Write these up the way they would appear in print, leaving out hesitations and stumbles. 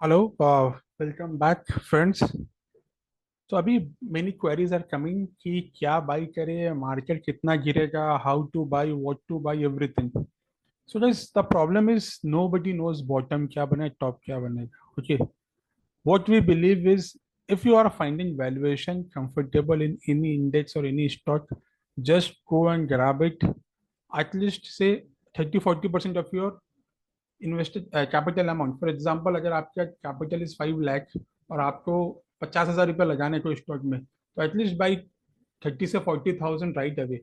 Hello welcome back friends. तो अभी many queries are coming कि क्या बाई करें, मार्केट कितना गिरेगा, how to buy, what to buy, everything. So guys the problem is nobody knows bottom क्या बने, टॉप क्या बनेगा। Okay, what we believe is if you are finding valuation comfortable in any index or any stock, just go and grab it. At least say 30-40% of your invested capital amount. For example अगर आपका capital is 5 lakh और आपको 50,000 रुपये लगाने को stock में, तो at least by 30 से 40,000 राइट अवे।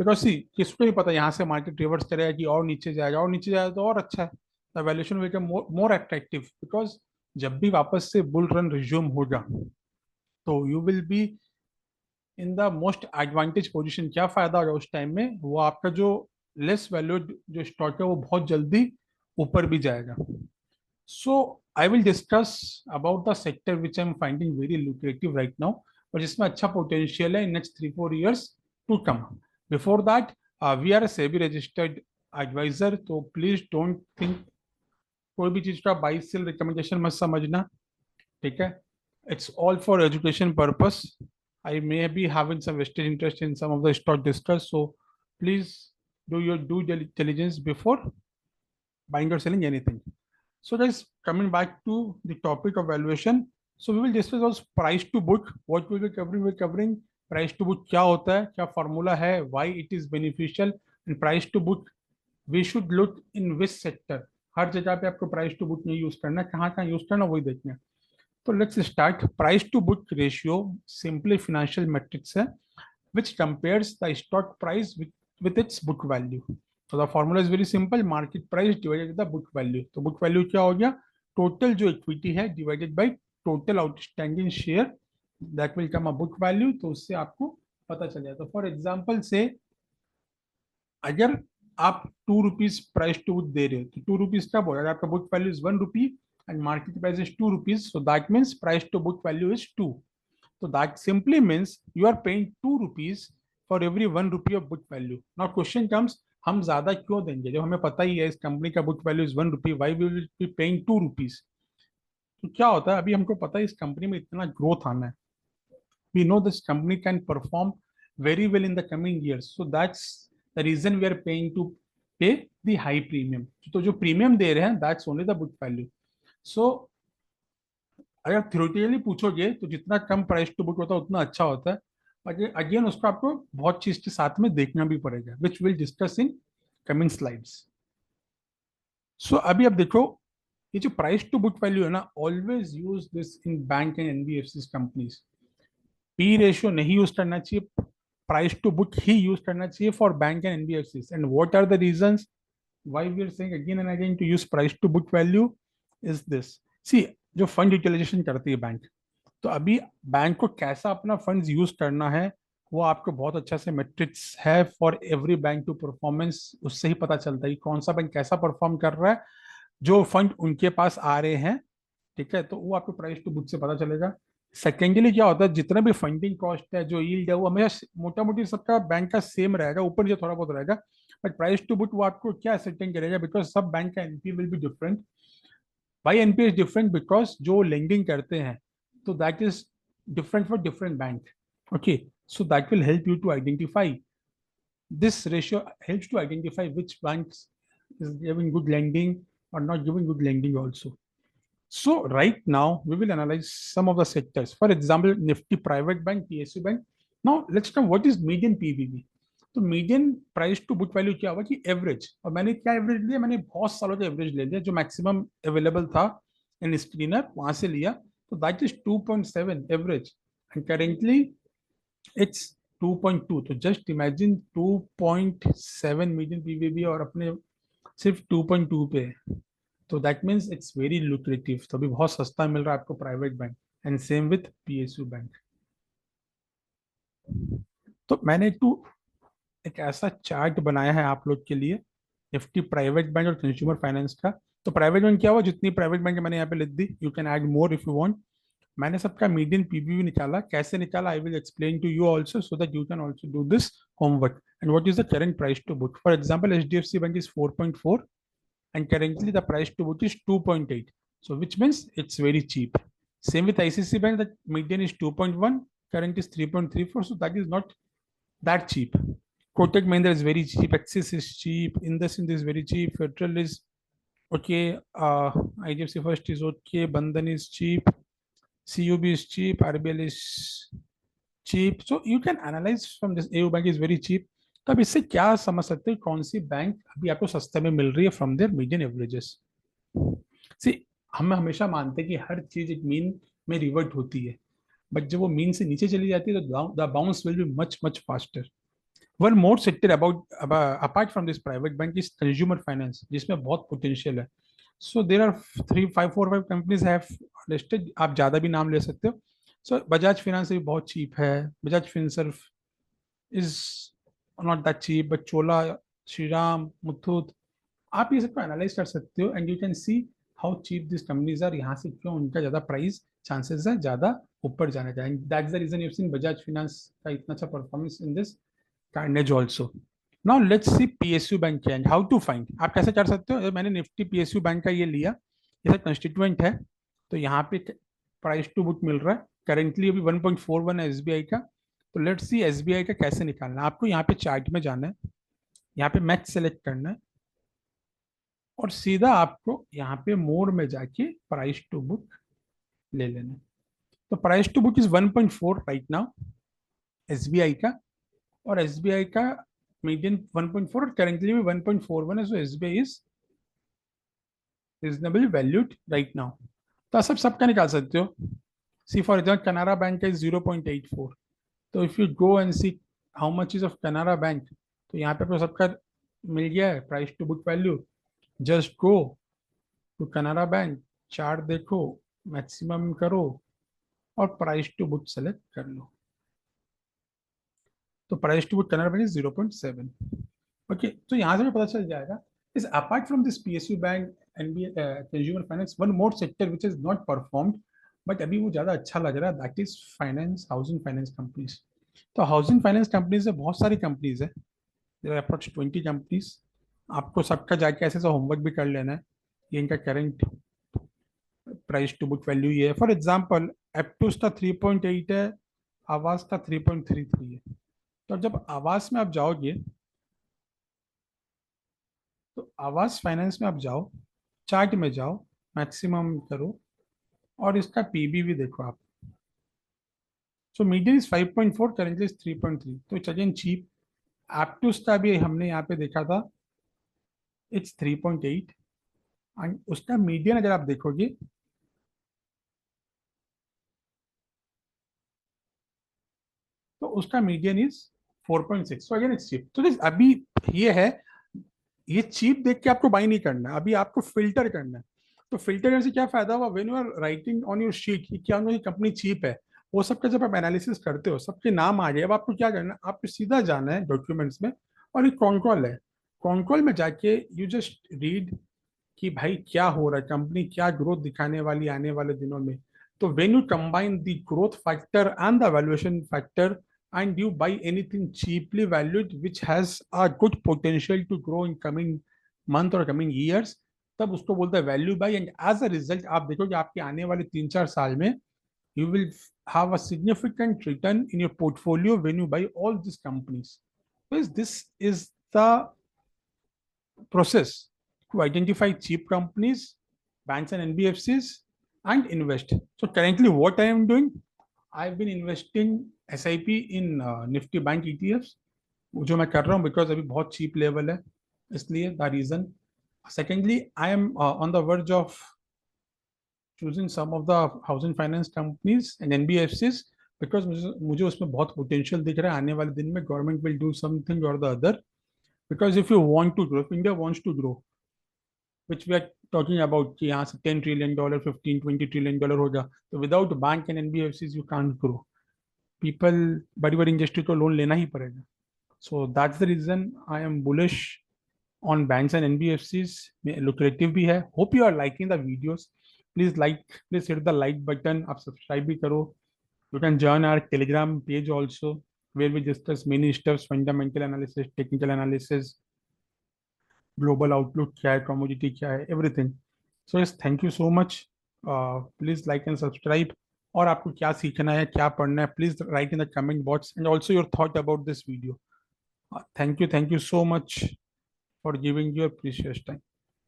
बिकॉज सी किसको नहीं पता यहाँ से मार्केट रिवर्स करेगा कि और नीचे जाएगा, और नीचे जाएगा तो और अच्छा है। The valuation will become more attractive because जब भी वापस से बुल रन रिज्यूम होगा तो you will be in the most advantage position. क्या फायदा होगा उस टाइम में, वो आपका जो लेस वैल्यूड जो स्टॉक है वो बहुत जल्दी ऊपर भी जाएगा। So I will discuss about the sector which I'm finding very lucrative right now, और जिसमें अच्छा potential है in next 3-4 years to come. Before that, we are a SEBI registered advisor, तो please don't think कोई भी चीज का by cell recommendation मत समझना। ठीक है, it's all for education purpose. I may be having some vested interest in some of the stock discussed, so please do your due diligence before buying or selling anything. So guys, coming back to the topic of valuation, so we will discuss also price to book. What we will be covering? We're covering price to book क्या होता है, क्या formula है, why it is beneficial, and price to book we should look in which sector. हर जगह पे आपको price to book नहीं use करना, कहाँ कहाँ यूज करना वही देखना है। तो let's start. Price to book ratio simply financial metrics है which compares the stock price with its book value. So the formula is very simple, market price divided with the book value. तो book value क्या हो गया, total जो equity है divided by total outstanding share, that will come a book value. तो उससे आपको पता चल जाए। तो फॉर एग्जांपल से अगर आप 2 रुपीज प्राइस टू बुक दे रहे हो तो 2 रुपीज कब होगा, अगर आपका book value is 1 rupee and market price is 2 rupees, so that means price to book value is 2। So that simply means you are paying 2 rupees for every 1 rupee of book value. Now question comes, हम ज्यादा क्यों देंगे जब हमें पता ही है इस company का book value is 1 rupee, why we will be paying 2 rupees. तो क्या होता है, अभी हमको पता है इस कंपनी में इतना ग्रोथ आना है, we know this company can perform very well in the coming years, so that's the reason we are paying to pay the high premium. तो जो प्रीमियम दे रहे हैं that's only the book value. So अगर theoretically पूछोगे तो जितना कम price to book होता है उतना अच्छा होता है, पर अगेन उसको आपको बहुत चीज के साथ में देखना भी पड़ेगा, which will discuss in coming slides. So अभी आप देखो, ये जो प्राइस टू बुक वैल्यू है ना, always use this in bank and NBFC companies. P ratio नहीं यूज करना चाहिए, प्राइस टू बुक ही यूज करना चाहिए for bank and NBFC. And what are the reasons why we are saying again and again to use price to book value is this. See, जो fund utilisation करती है bank, तो अभी bank को कैसा अपना फंड्स यूज करना है वो आपको बहुत अच्छा से मेट्रिक्स है for every bank to performance. उससे ही पता चलता है कि कौन सा बैंक कैसा परफॉर्म कर रहा है, जो फंड उनके पास आ रहे हैं। ठीक है, तो वो आपको प्राइस टू बुक से पता चलेगा। सेकेंडली क्या होता है, जितना भी फंडिंग कॉस्ट है, जो यील्ड है, वो हमेशा मोटा मोटी सबका बैंक का सेम रहेगा, ऊपर जो थोड़ा बहुत रहेगा। बट प्राइस टू बुक वो आपको क्या सेटिंग करेगा, बिकॉज सब बैंक का NP will be different. Why NP is different, because जो लेंडिंग करते हैं तो that is different for different bank. Okay, so that will help you to identify, this ratio helps to identify which banks is giving good lending or not giving good lending also. So right now we will analyze some of the sectors. For example, Nifty Private Bank, PSU Bank. Now let's come what is median PBV. तो median price to book value क्या होगा कि average, और मैंने क्या average लिया, मैंने बहुत सालों का एवरेज ले लिया जो मैक्सिमम अवेलेबल था इन स्क्रीनर, वहां से लिया। तो that is 2.7 average and currently it's 2.2। तो जस्ट इमेजिन 2.7 मीडियन पीवीबी और अपने सिर्फ 2.2 पे है। तो that means it's very lucrative, तो अभी बहुत सस्ता मिल रहा है आपको private bank. And same with PSU bank. तो मैंने एक ऐसा चार्ट बनाया है आप लोग के लिए, निफ्टी प्राइवेट बैंक और कंज्यूमर फाइनेंस का। तो प्राइवेट बैंक क्या हुआ, जितनी प्राइवेट बैंक मैंने यहाँ पे लिख दी, you can add more if you want. मैंने सबका मीडियन पीबीवी निकाला, कैसे निकाला I will explain to you also, so that you can also do this homework. And what is the current price to book, for example HDFC bank is 4.4 and currently the price to book is 2.8। So which means it's very cheap. Same with ICICI Bank, the median is 2.1, current is 3.34, so that is not that cheap. Kotak Mahindra is very cheap, Axis is cheap, IndusInd is very cheap, Federal is okay, IDFC First is okay, Bandhan is cheap, CUB is cheap, RBL is cheap. So you can analyze from this AU Bank is very cheap. तो अब इससे क्या समझ सकते हैं कौन सी bank अभी आपको सस्ते में मिल रही है फ्रॉम देयर मीडियन एवरेजेस? सी हम हमेशा मानते हैं कि हर चीज एक मीन में रिवर्ट होती है, बट जब वो मीन से नीचे चली जाती है तो the bounce will be much much faster. One more sector about apart from this private bank is consumer finance, जिसमें बहुत पोटेंशियल है. So there are 3 5 4 5 companies have listed, आप ज्यादा भी नाम ले सकते हो. सो बजाज फाइनेंस भी बहुत चीप है, Bajaj Finserv is not that cheap, but Chola, Shriram, Muthoot, आप ये सबको एनालाइज कर सकते हो and you can see how cheap this companies are. यहाँ से क्यों उनका ज्यादा प्राइस चांसेस है ज्यादा ऊपर जाने का. That's the reason you have seen Bajaj finance का इतना अच्छा performance in this Carnage also. Now let's see PSU bank क्या है, how to find. आप कैसे कर सकते हो? मैंने निफ्टी PSU बैंक का ये लिया, ये कंस्टिट्यूएंट है, तो यहाँ पे प्राइस टू बुक मिल रहा है करेंटली अभी 1.41 है SBI का. तो लेट्स सी SBI का कैसे निकालना है. आपको यहाँ पे चार्ट में जाना है, यहाँ पे मैच सेलेक्ट करना है और सीधा आपको यहाँ पे मोर में जाके प्राइस टू बुक ले लेना है. तो price to book is 1.4 right now SBI का, और SBI का मीडियन 1.4 और करेंटली भी 1.41 है. So SBI is reasonably valued right now. तो आप सबका निकाल सकते हो. See for example Canara bank का इज 0.84. तो if you go and see how much is of Canara bank, तो यहाँ पे आपको सबका मिल गया है price to book value. Just go to Canara bank, chart देखो, मैक्सिमम करो और प्राइस टू बुक सेलेक्ट कर लो. तो price to book Canara bank is 0.7. Okay, तो यहाँ से भी पता चल जाएगा. Is apart from this PSU bank and consumer finance, one more sector which is not performed but अभी वो ज्यादा अच्छा लग रहा है, that is finance, housing finance companies. तो हाउसिंग फाइनेंस कंपनीज में बहुत सारी कंपनीज है, देयर आर अप्रोक्स 20 कंपनीज. आपको सबका जाके ऐसे होमवर्क भी कर लेना है. ये इनका current price to book value ये है. फॉर एग्जाम्पल एप्टूस का 3.8 है, आवास का 3.33 है. तो जब आवास में आप जाओगे तो आवास फाइनेंस में आप जाओ, चार्ट में जाओ, मैक्सिमम करो और इसका पीबी भी देखो आप. So median is 5.4, currently is 3.3. तो इट्स अगेन चीप. एप्टूस का भी हमने यहाँ पे देखा था, इट्स 3.8 एंड उसका मीडियन अगर आप देखोगे तो उसका median is 4.6. So again it's cheap. तो अभी ये है, ये चीप देख के आपको बाई नहीं करना है, अभी आपको फिल्टर करना है. तो फिल्टर करने से क्या फायदा हुआ, when you are writing on your sheet कि क्या उनकी कंपनी चीप है, वो सबका जब आप एनालिसिस करते हो सबके नाम आ गए. अब आपको क्या करना है, आपको सीधा जाना है डॉक्यूमेंट्स में और एक कॉन्कॉल है, कॉन्कॉल में जाके यू जस्ट रीड कि भाई क्या हो रहा है, कंपनी क्या ग्रोथ दिखाने वाली आने वाले दिनों में. तो when you combine the growth factor and the valuation factor and you buy anything cheaply valued which has a good potential to grow in coming month or coming years, तब उसको बोलता है value buy. And as a result आप देखोगे आपके आने वाले 3 4 साल में you will have a significant return in your portfolio when you buy all these companies. Because this is the process to identify cheap companies, banks and NBFCs and invest. So currently what I am doing, I've been investing SIP in Nifty Bank ETFs, जो मैं कर रहा हूँ because अभी बहुत cheap level है, इसलिए the reason. Secondly I am on the verge of choosing some of the housing finance companies and NBFCs because मुझे उसमें बहुत पोटेंशियल दिख रहा है. आने वाले दिन में गवर्नमेंट विल डू समथिंग और the other, because if you want to grow, if India wants to grow, which we are talking about कि यहाँ से $10 trillion, $15 20 trillion होगा, तो without bank and NBFCs you can't grow. People बड़ी बड़ी industry को loan लेना ही पड़ेगा. So that's the reason I am bullish on banks and NBFCs. Lucrative भी है. Hope you are liking the videos. Please like, please hit the like button. आप subscribe भी करो. You can join our Telegram page also, where we discuss many stuffs, fundamental analysis, technical analysis, global outlook क्या है, commodity क्या है, everything. So yes, thank you so much. Please like and subscribe. और आपको क्या सीखना है, क्या पढ़ना है, please right in the comment box and also your thought about this video. Thank you so much for giving your precious time.